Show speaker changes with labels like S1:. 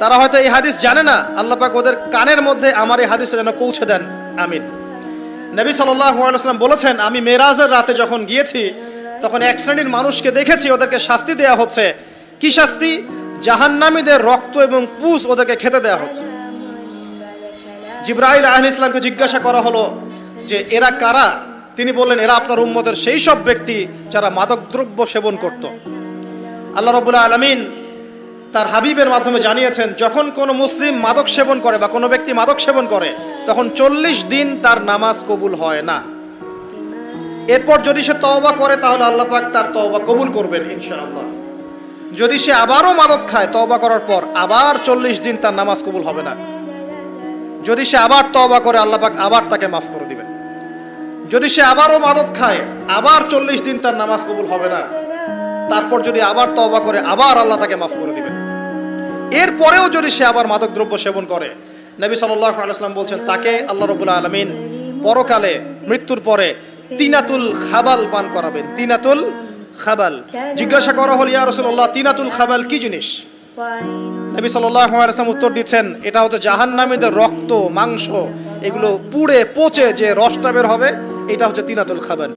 S1: তারা হয়তো এই হাদিস জানে না, আল্লাহ পাক ওদের কানের মধ্যে আমার এই হাদিসটা যেন পৌঁছে দেন, আমিন। নবী সাল্লাল্লাহু আলাইহি ওয়াসাল্লাম বলেছেন, আমি মেরাজের রাতে যখন গিয়েছি তখন এক শ্রেণীর মানুষকে দেখেছি, ওদেরকে শাস্তি দেয়া হচ্ছে। কি শাস্তি? জাহান্নামীদের রক্ত এবং পুঁজ ওদেরকে খেতে দেয়া হচ্ছে। জিবরাইল আলাইহিস সালামকে জিজ্ঞাসা করা হলো যে এরা কারা? তিনি বললেন, এরা আপনার উম্মতের সেই সব ব্যক্তি যারা মাদকদ্রব্য সেবন করত। আল্লাহ রাব্বুল আলামিন তার হাবিবের মাধ্যমে জানিয়েছেন, যখন কোনো মুসলিম মাদক সেবন করে বা কোনো ব্যক্তি মাদক সেবন করে তখন 40 দিন তার নামাজ কবুল হয় না। এরপর যদি সে তওবা করে তাহলে আল্লাহ পাক তার তওবা কবুল করবেন ইনশাআল্লাহ। যদি সে আবারও মাদক খায় তওবা করার পর, আবার 40 দিন তার নামাজ কবুল হবে না। যদি সে আবার তওবা করে আল্লাহ পাক আবার তাকে মাফ করে দিবেন। যদি সে আবারও মাদক খায় আবার 40 দিন তার নামাজ কবুল হবে না। তারপর যদি আবার তওবা করে আবার আল্লাহ তাকে মাফ করে দিবেন। এরপরেও যদি সে আবার মাদক দ্রব্য সেবন করে, নবী সাল্লাল্লাহু আলাইহি ওয়াসাল্লাম বলছেন তাকে আল্লাহ রাব্বুল আলামিন পরকালে মৃত্যুর পরে তিনাতুল খাবাল পান করাবেন। তিনাতুল খাবাল। জিজ্ঞাসা করা হলো, ইয়া রাসূলুল্লাহ, তিনাতুল খাবাল কি জিনিস? নবী সাল্লাল্লাহু আলাইহি ওয়াসাল্লাম উত্তর দিচ্ছেন, এটা হচ্ছে জাহান্নামীদের রক্ত, মাংস, এগুলো পুড়ে পচে যে রসটা বের হবে, এটা হচ্ছে তিনাতুল খাবাল।